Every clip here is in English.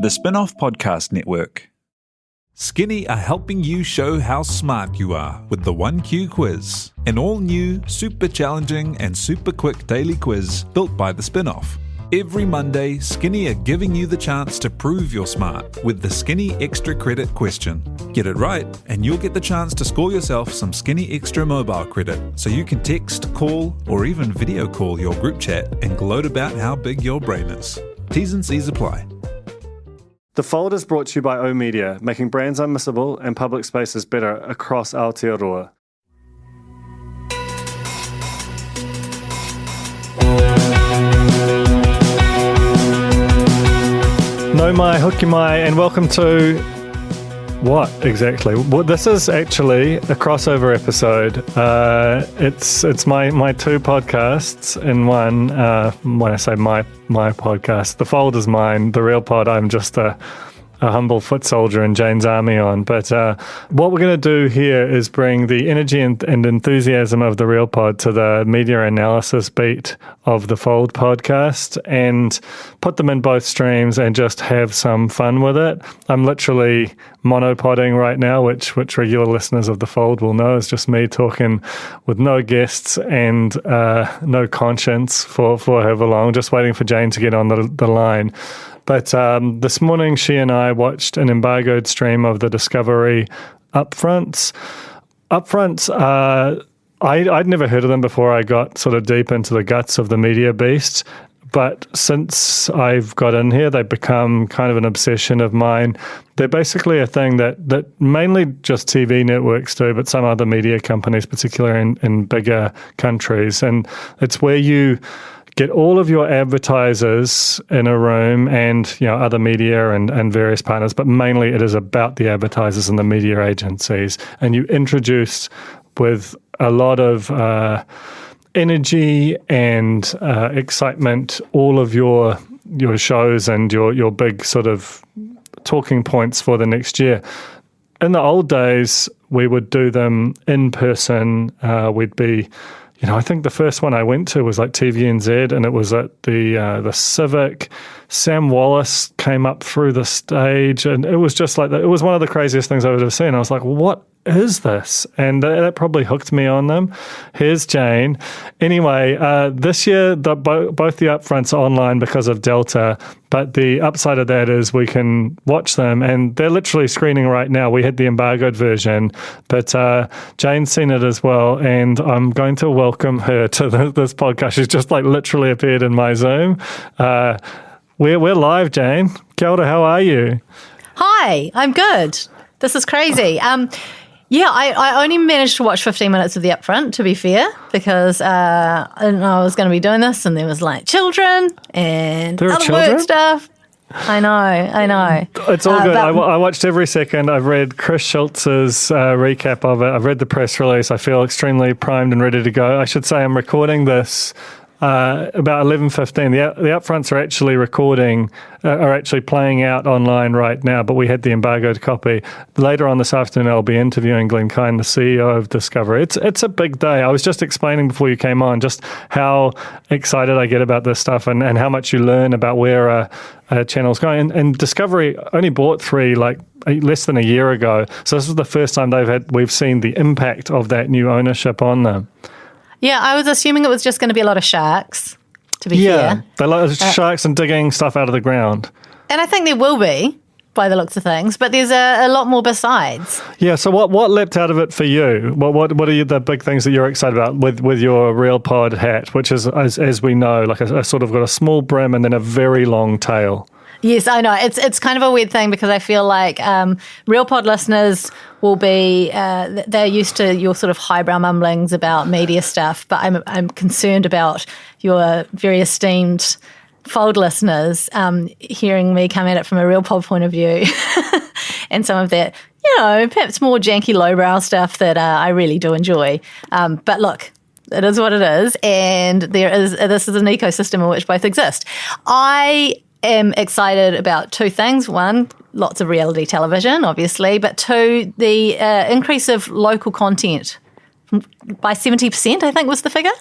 The Spin-off Podcast Network. Skinny are helping you show how smart you are with the 1Q quiz, an all-new, super challenging and super quick daily quiz built by the Spin-off. Every Monday, Skinny are giving you the chance to prove you're smart with the Skinny Extra Credit question. Get it right, and you'll get the chance to score yourself some Skinny Extra mobile credit, so you can text, call, or even video call your group chat and gloat about how big your brain is. T's and C's apply. The Fold is brought to you by oOh!media, making brands unmissable and public spaces better across Aotearoa. No mai, hoki mai, and welcome to what exactly? Well, this is actually a crossover episode. It's my two podcasts in one. When I say my podcast, the Fold is mine. The Real Pod, I'm just a humble foot soldier in Jane's army on. But what we're going to do here is bring the energy and enthusiasm of the Real Pod to the media analysis beat of the Fold podcast and put them in both streams and just have some fun with it. I'm literally monopoding right now, which regular listeners of the Fold will know is just me talking with no guests and no conscience for however long, just waiting for Jane to get on the line. But this morning, she and I watched an embargoed stream of the Discovery upfronts. Upfronts, I'd never heard of them before I got sort of deep into the guts of the media beast. But since I've got in here, they've become kind of an obsession of mine. They're basically a thing that mainly just TV networks do, but some other media companies, particularly in bigger countries. And it's where you get all of your advertisers in a room and, you know, other media and various partners, but mainly it is about the advertisers and the media agencies. And you introduce with a lot of energy and excitement all of your shows and your big sort of talking points for the next year. In the old days, we would do them in person. We'd be, you know, I think the first one I went to was like TVNZ, and it was at the Civic. Sam Wallace came up through the stage, and it was just like it was one of the craziest things I've ever seen. I was like, what is this? And that probably hooked me on them. Here's Jane. Anyway, this year, both the upfronts are online because of Delta, but the upside of that is we can watch them, and they're literally screening right now. We had the embargoed version, but Jane's seen it as well, and I'm going to welcome her to this podcast. She's just like literally appeared in my Zoom. We're live, Jane. Kia ora, how are you? Hi, I'm good. This is crazy. I only managed to watch 15 minutes of the upfront, to be fair, because I didn't know I was going to be doing this, and there was like children and other work stuff. I know. It's all good. I watched every second. I've read Chris Schultz's recap of it. I've read the press release. I feel extremely primed and ready to go. I should say I'm recording this about 11:15. The upfronts are actually are actually playing out online right now, but we had the embargoed copy. Later on this afternoon, I'll be interviewing Glenn Kine, the CEO of Discovery. It's a big day. I was just explaining before you came on just how excited I get about this stuff and how much you learn about where a channel's going. And Discovery only bought 3 like less than a year ago, so this is the first time we've seen the impact of that new ownership on them. Yeah, I was assuming it was just going to be a lot of sharks, to be fair. Yeah, they like sharks and digging stuff out of the ground. And I think there will be, by the looks of things, but there's a lot more besides. Yeah, so what leapt out of it for you? What are the big things that you're excited about with your Real Pod hat, which is, as we know, like a sort of got a small brim and then a very long tail? Yes, I know. It's kind of a weird thing because I feel like Real Pod listeners will be they're used to your sort of highbrow mumblings about media stuff, but I'm concerned about your very esteemed Fold listeners hearing me come at it from a Real Pod point of view and some of that, you know, perhaps more janky lowbrow stuff that I really do enjoy. But look, it is what it is, and this is an ecosystem in which both exist. I am excited about 2 things. 1, lots of reality television, obviously, but 2, the increase of local content by 70%, I think was the figure.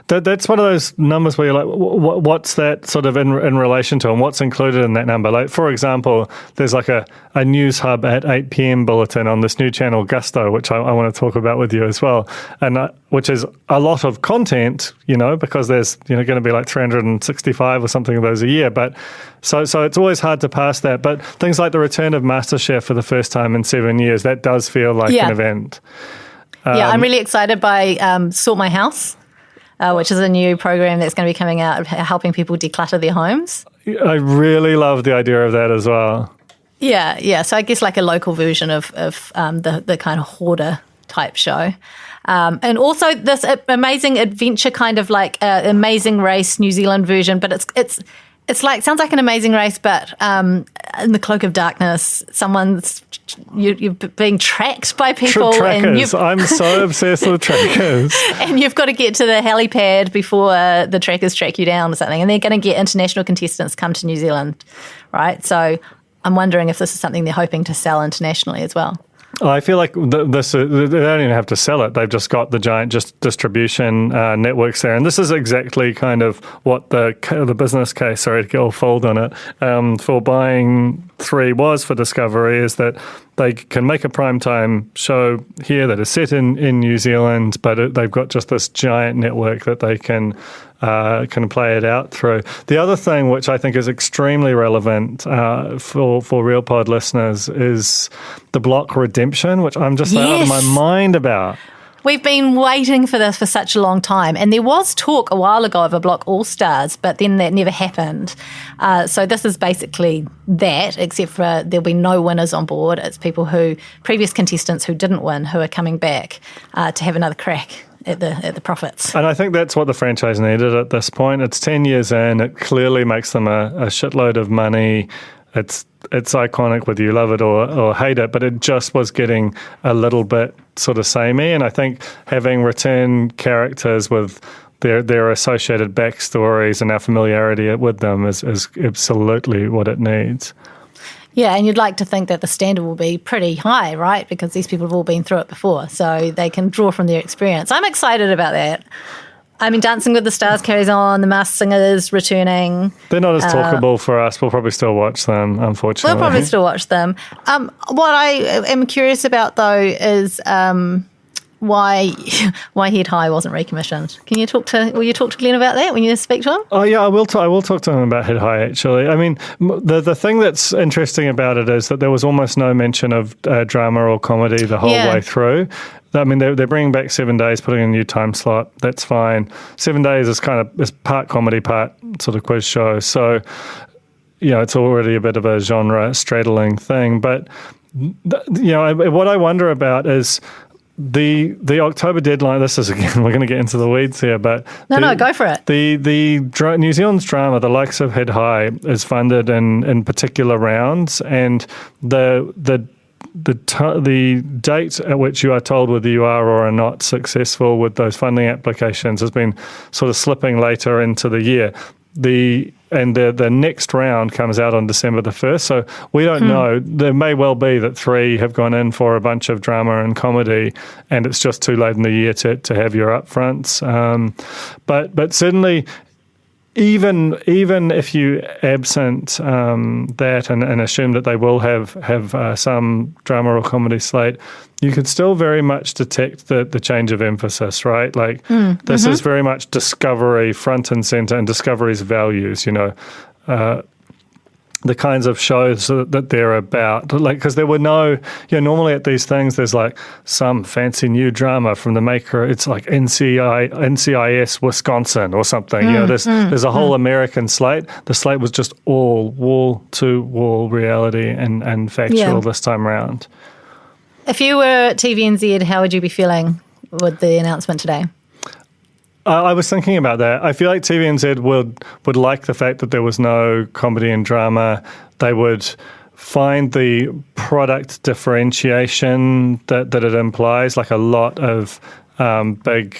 That's one of those numbers where you're like, what's that sort of in relation to, and what's included in that number? Like, for example, there's like a news hub at 8 p.m. bulletin on this new channel, Gusto, which I want to talk about with you as well, and which is a lot of content, because there's going to be like 365 or something of those a year. But so it's always hard to pass that. But things like the return of MasterChef for the first time in 7 years, that does feel like an event. I'm really excited by Sort My House, which is a new program that's going to be coming out, helping people declutter their homes. I really love the idea of that as well. Yeah. So I guess like a local version of the kind of hoarder type show. And also this amazing adventure kind of like Amazing Race New Zealand version, but it's like, sounds like an Amazing Race, but in the cloak of darkness, you're being tracked by people. Trackers. I'm so obsessed with trackers. And you've got to get to the helipad before the trackers track you down or something. And they're going to get international contestants come to New Zealand, right? So I'm wondering if this is something they're hoping to sell internationally as well. I feel like they don't even have to sell it. They've just got the giant distribution networks there. And this is exactly kind of what the business case, sorry to get all fold on it, for buying 3 was for Discovery, is that they can make a primetime show here that is set in New Zealand, but they've got just this giant network that they can play it out through. The other thing, which I think is extremely relevant for Real Pod listeners, is the block redemption, which I'm just out of my mind about. We've been waiting for this for such a long time, and there was talk a while ago of a block all-stars, but then that never happened. So this is basically that, except for there'll be no winners on board. It's previous contestants who didn't win, who are coming back to have another crack at the profits. And I think that's what the franchise needed at this point. It's 10 years in. It clearly makes them a shitload of money. It's iconic whether you love it or hate it, but it just was getting a little bit sort of samey. And I think having return characters with their associated backstories and our familiarity with them is absolutely what it needs. Yeah, and you'd like to think that the standard will be pretty high, right? Because these people have all been through it before, so they can draw from their experience. I'm excited about that. I mean, Dancing with the Stars carries on. The Masked Singer is returning. They're not as talkable for us. We'll probably still watch them, unfortunately. We'll probably still watch them. What I am curious about, though, is why Head High wasn't recommissioned. Will you talk to Glenn about that when you speak to him? Oh yeah, I will talk to him about Head High, actually. I mean, the thing that's interesting about it is that there was almost no mention of drama or comedy the whole way through. I mean, they're bringing back 7 days, putting in a new time slot. That's fine. 7 days is is part comedy, part sort of quiz show. So, it's already a bit of a genre straddling thing. But, what I wonder about is the October deadline. This is, again, we're going to get into the weeds here, but no, go for it. The New Zealand's drama, the likes of Head High, is funded in particular rounds, and the date at which you are told whether you are or are not successful with those funding applications has been sort of slipping later into the year. The next round comes out on December the 1st, so we don't know. There may well be that 3 have gone in for a bunch of drama and comedy, and it's just too late in the year to have your upfronts. But certainly, even if you absent that and assume that they will have some drama or comedy slate, you could still very much detect the change of emphasis, right? Like this is very much Discovery front and center, and Discovery's values. The kinds of shows that they're about, like, because there were no, normally at these things there's like some fancy new drama from the maker. It's like NCIS Wisconsin or something. There's a whole American slate. The slate was just all wall-to-wall reality and factual this time around. If you were at TVNZ, how would you be feeling with the announcement today? I was thinking about that. I feel like TVNZ would like the fact that there was no comedy and drama. They would find the product differentiation that it implies, like a lot of big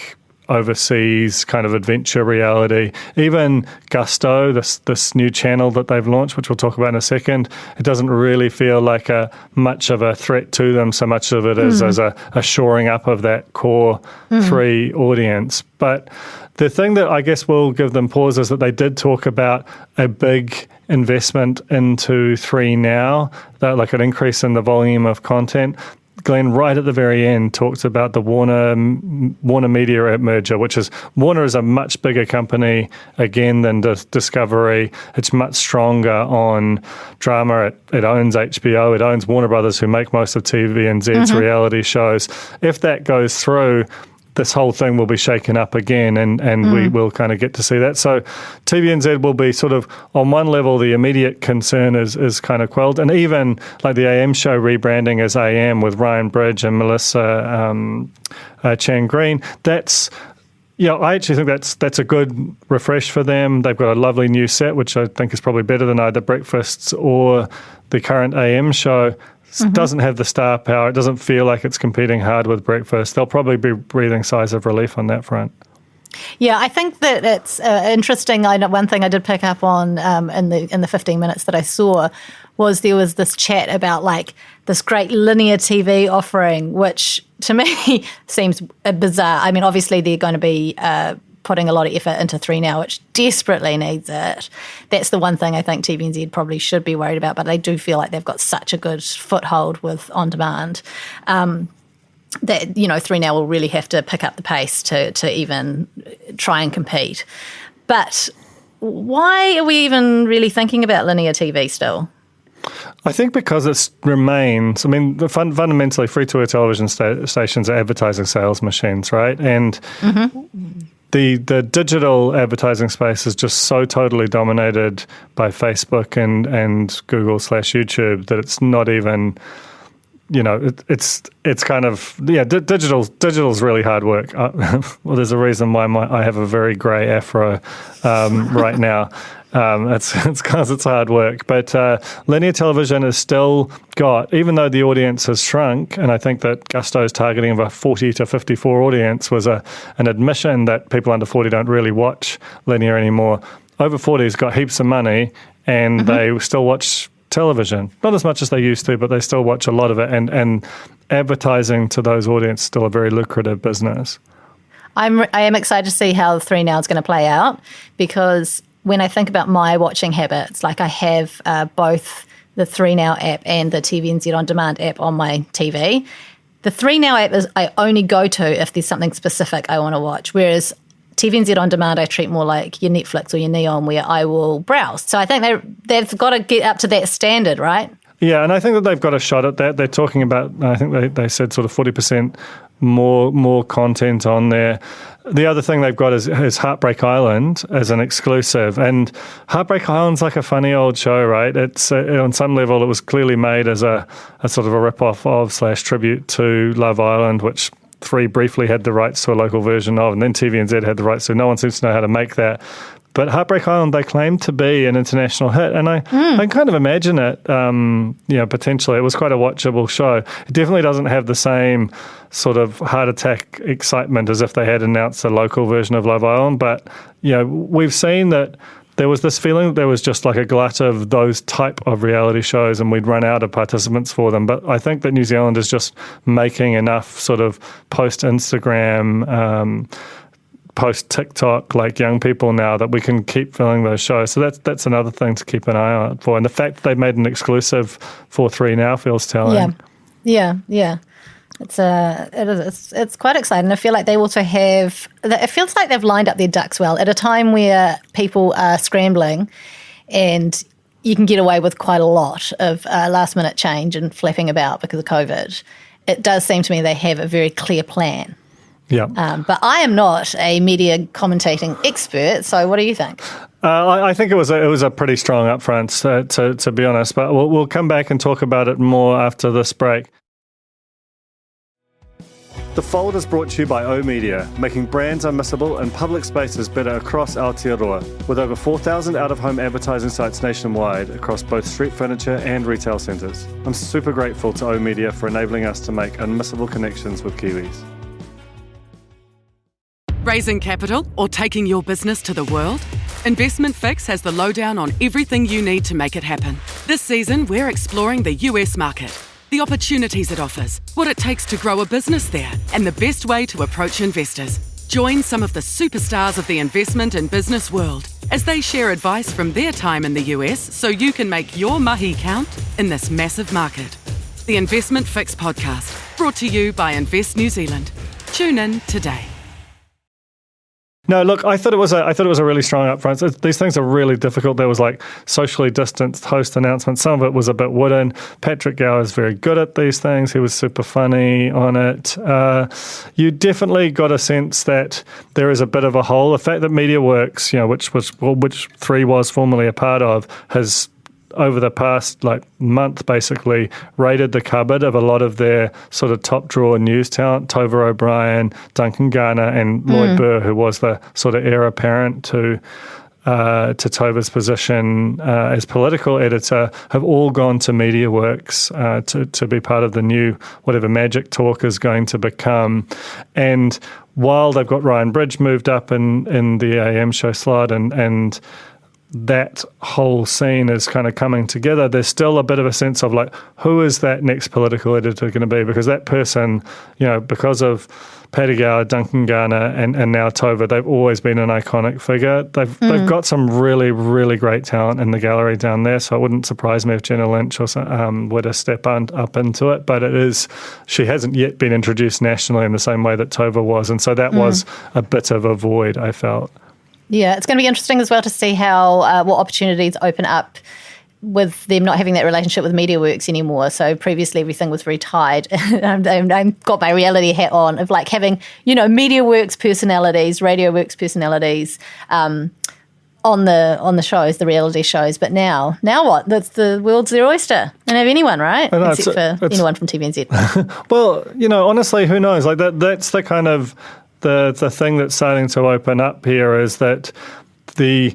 overseas kind of adventure reality. Even Gusto, this new channel that they've launched, which we'll talk about in a second, it doesn't really feel like much of a threat to them. So much of it is as a shoring up of that core 3 audience. But the thing that I guess will give them pause is that they did talk about a big investment into 3 Now, like an increase in the volume of content. Glenn, right at the very end, talks about the Warner Media merger, which is Warner is a much bigger company, again, than Discovery. It's much stronger on drama. It owns HBO. It owns Warner Brothers, who make most of TVNZ's reality shows. If that goes through, this whole thing will be shaken up again, and we will kind of get to see that. So TVNZ will be sort of, on one level, the immediate concern is kind of quelled. And even like the AM show rebranding as AM with Ryan Bridge and Melissa Chan Green, that's... Yeah, I actually think that's a good refresh for them. They've got a lovely new set, which I think is probably better than either Breakfasts or the current AM show. Doesn't have the star power. It doesn't feel like it's competing hard with Breakfast. They'll probably be breathing sighs of relief on that front. Yeah, I think that it's interesting. One thing I did pick up on in the 15 minutes that I saw was there was this chat about like this great linear TV offering, which to me seems bizarre. I mean, obviously they're going to be putting a lot of effort into 3 Now, which desperately needs it. That's the one thing I think TVNZ probably should be worried about, but I do feel like they've got such a good foothold with On Demand that, 3 Now will really have to pick up the pace to even try and compete. But why are we even really thinking about linear TV still? I think because it remains, fundamentally free-to-air television stations are advertising sales machines, right? And the digital advertising space is just so totally dominated by Facebook and Google/YouTube that it's not even, it's kind of, digital's really hard work. Well, there's a reason why I have a very grey afro right now. It's because it's hard work. But linear television has still got, even though the audience has shrunk, and I think that Gusto's targeting of a 40 to 54 audience was an admission that people under 40 don't really watch linear anymore. Over 40's got heaps of money, and they still watch television. Not as much as they used to, but they still watch a lot of it. And advertising to those audiences is still a very lucrative business. I am excited to see how 3 Now is going to play out, because when I think about my watching habits, like I have both the 3 Now app and the TVNZ On Demand app on my TV. The 3 Now app is I only go to if there's something specific I want to watch, whereas TVNZ On Demand I treat more like your Netflix or your Neon, where I will browse. So I think they've got to get up to that standard, right? Yeah, and I think that they've got a shot at that. They're talking about, I think they said sort of 40% more content on there. The other thing they've got is Heartbreak Island as an exclusive. And Heartbreak Island's like a funny old show, right? It's on some level, it was clearly made as a sort of a rip-off of / tribute to Love Island, which 3 briefly had the rights to a local version of, and then TVNZ had the rights, so no one seems to know how to make that. But Heartbreak Island, they claim to be an international hit, and I can kind of imagine it, potentially. It was quite a watchable show. It definitely doesn't have the same sort of heart attack excitement as if they had announced a local version of Love Island, but, we've seen that there was this feeling that there was just like a glut of those type of reality shows and we'd run out of participants for them. But I think that New Zealand is just making enough sort of post-Instagram, post-TikTok, like young people now, that we can keep filling those shows. So that's another thing to keep an eye out for. And the fact that they've made an exclusive for 3 Now feels telling. Yeah. It's quite exciting. I feel like they also have, it feels like they've lined up their ducks well at a time where people are scrambling and you can get away with quite a lot of last minute change and flapping about because of COVID. It does seem to me they have a very clear plan. Yeah. But I am not a media commentating expert, so what do you think? I think it was a pretty strong upfront, to be honest, but we'll come back and talk about it more after this break. The Fold is brought to you by O Media, making brands unmissable and public spaces better across Aotearoa, with over 4,000 out-of-home advertising sites nationwide across both street furniture and retail centres. I'm super grateful to O Media for enabling us to make unmissable connections with Kiwis. Raising capital or taking your business to the world? Investment Fix has the lowdown on everything you need to make it happen. This season, we're exploring the US market, the opportunities it offers, what it takes to grow a business there, and the best way to approach investors. Join some of the superstars of the investment and business world as they share advice from their time in the US so you can make your mahi count in this massive market. The Investment Fix podcast, brought to you by Invest New Zealand. Tune in today. No, look, I thought it was a really strong upfront. These things are really difficult. There was like socially distanced host announcements. Some of it was a bit wooden. Patrick Gower is very good at these things. He was super funny on it. You definitely got a sense that there is a bit of a hole. The fact that MediaWorks, which 3 was formerly a part of, has over the past month basically raided the cupboard of a lot of their sort of top drawer news talent, Tova O'Brien, Duncan Garner and Lloyd Burr, who was the sort of heir apparent to Tova's position as political editor, have all gone to MediaWorks to be part of the new whatever Magic Talk is going to become. And while they've got Ryan Bridge moved up in the AM show slot and that whole scene is kind of coming together, there's still a bit of a sense of who is that next political editor going to be? Because that person, because of Paddy Gower, Duncan Garner, and now Tova, they've always been an iconic figure. They've got some really, really great talent in the gallery down there, so it wouldn't surprise me if Jenna Lynch were to step up into it. But she hasn't yet been introduced nationally in the same way that Tova was, and so that was a bit of a void, I felt. Yeah, it's going to be interesting as well to see how what opportunities open up with them not having that relationship with MediaWorks anymore. So previously everything was very tied. I've got my reality hat on of having, MediaWorks personalities, RadioWorks personalities on the shows, the reality shows. But now what? That's the world's their oyster. They don't have anyone, right? Except for anyone from TVNZ. Well, honestly, who knows? That's the kind of the thing that's starting to open up here is that the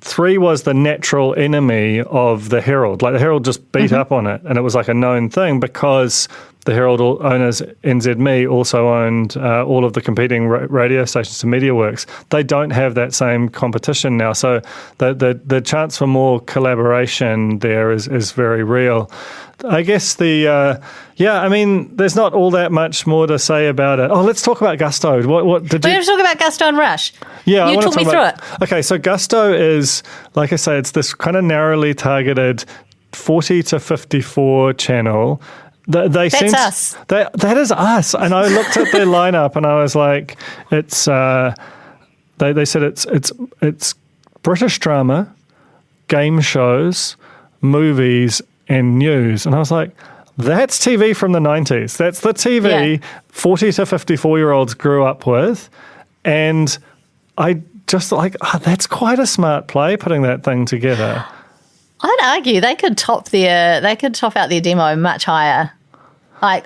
3 was the natural enemy of the Herald. The Herald just beat up on it, and it was a known thing because the Herald owners, NZME, also owned all of the competing radio stations to MediaWorks. They don't have that same competition now, so the chance for more collaboration there is very real. I guess there's not all that much more to say about it. Oh, let's talk about Gusto. What did you... We're going to talk about Gusto and Rush. Yeah, you talk me through it. Okay, so Gusto is, like I say, it's this kind of narrowly targeted 40 to 54 channel. That's us. That is us. And I looked at their lineup and I was like, it's. They said it's British drama, game shows, movies, and news. And I was like, that's TV from the 90s. That's the TV 40 to 54-year-olds grew up with. And I just that's quite a smart play putting that thing together. I'd argue they could top out their demo much higher.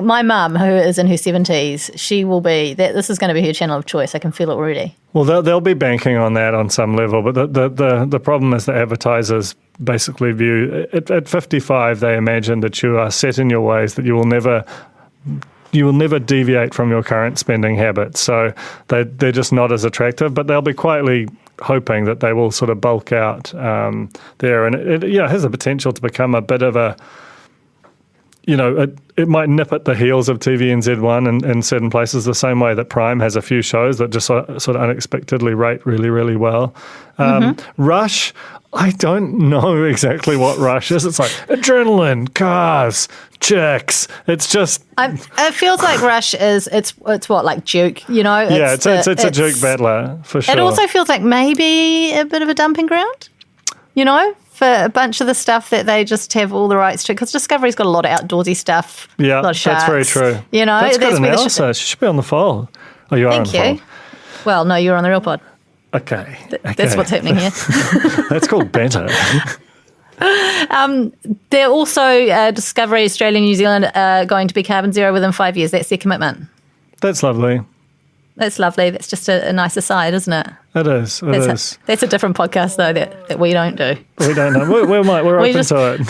My mum, who is in her 70s, she will be. This is going to be her channel of choice. I can feel it already. Well, they'll be banking on that on some level, but the problem is that advertisers basically view at 55. They imagine that you are set in your ways, that you will never deviate from your current spending habits. So they're just not as attractive, but they'll be quietly hoping that they will sort of bulk out there. And it has the potential to become a bit of a, it might nip at the heels of TVNZ1 in certain places, the same way that Prime has a few shows that just sort of unexpectedly rate really, really well. Rush, I don't know exactly what Rush is. It's adrenaline, cars, chicks. It's just... it feels like Rush is, it's what, Duke, It's a Duke battler, for sure. It also feels like maybe a bit of a dumping ground, for a bunch of the stuff that they just have all the rights to, because Discovery's got a lot of outdoorsy stuff. Yeah, a lot of sharks, that's very true. That's good analysis. She should be on the fold. Oh, you are on the fold. Thank you. Well, no, you're on the Real Pod. Okay. That's what's happening here. That's called banter. They're also, Discovery, Australia, New Zealand are going to be carbon zero within 5 years. That's their commitment. That's lovely. That's lovely. That's just a nice aside, isn't it? It is. That's a different podcast, though, that we don't do. We don't know. We're open to it.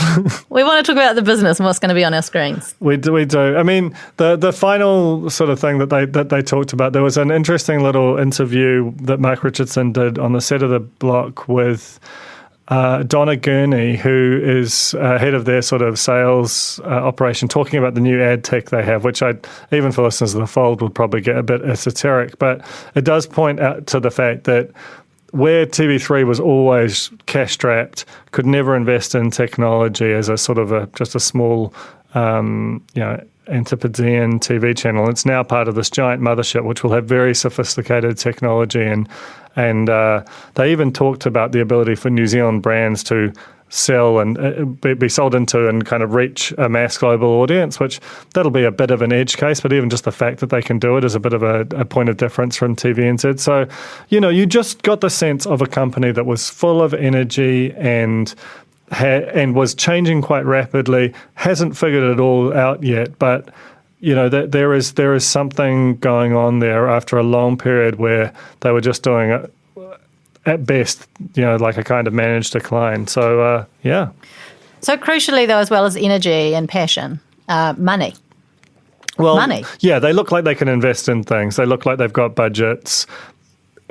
We want to talk about the business and what's going to be on our screens. We do. I mean, the final sort of thing that they talked about, there was an interesting little interview that Mark Richardson did on the set of The Block with Donna Gurney, who is head of their sort of sales operation, talking about the new ad tech they have, which even for listeners of The Fold would probably get a bit esoteric, but it does point out to the fact that where TV3 was always cash-strapped, could never invest in technology as a sort of just a small, Antipodean TV channel. It's now part of this giant mothership, which will have very sophisticated technology, and they even talked about the ability for New Zealand brands to sell and be sold into and kind of reach a mass global audience, which that'll be a bit of an edge case, but even just the fact that they can do it is a bit of a point of difference from TVNZ. So, you just got the sense of a company that was full of energy and was changing quite rapidly, hasn't figured it all out yet, but there is something going on there after a long period where they were just doing it at best, like a kind of managed decline. So, yeah. So crucially, though, as well as energy and passion, money. Well, money. Yeah, they look like they can invest in things. They look like they've got budgets.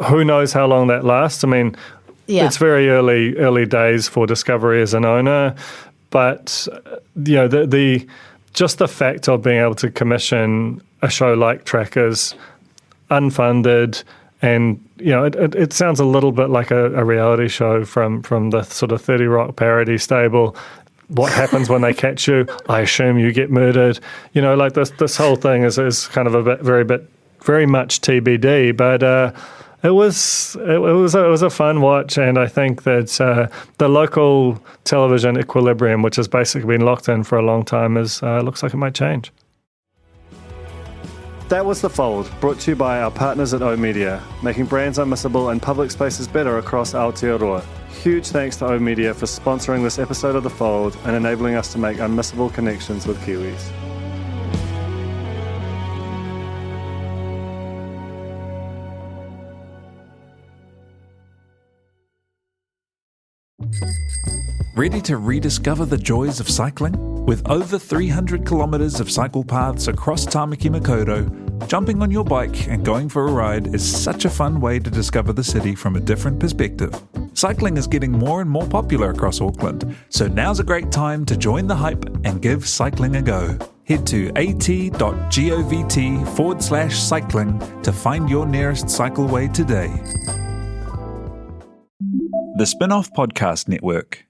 Who knows how long that lasts? I mean, it's very early days for Discovery as an owner, but just the fact of being able to commission a show like Trackers, unfunded, and it sounds a little bit like a reality show from the sort of 30 Rock parody stable. What happens when they catch you? I assume you get murdered. Like this whole thing is kind of very much TBD, but. It was a fun watch, and I think that the local television equilibrium, which has basically been locked in for a long time, looks like it might change. That was The Fold, brought to you by our partners at oOh!media, making brands unmissable and public spaces better across Aotearoa. Huge thanks to oOh!media for sponsoring this episode of The Fold and enabling us to make unmissable connections with Kiwis. Ready to rediscover the joys of cycling? With over 300 kilometres of cycle paths across Tāmaki Makaurau, jumping on your bike and going for a ride is such a fun way to discover the city from a different perspective. Cycling is getting more and more popular across Auckland, so now's a great time to join the hype and give cycling a go. Head to at.govt/cycling to find your nearest cycleway today. The Spin-off Podcast Network.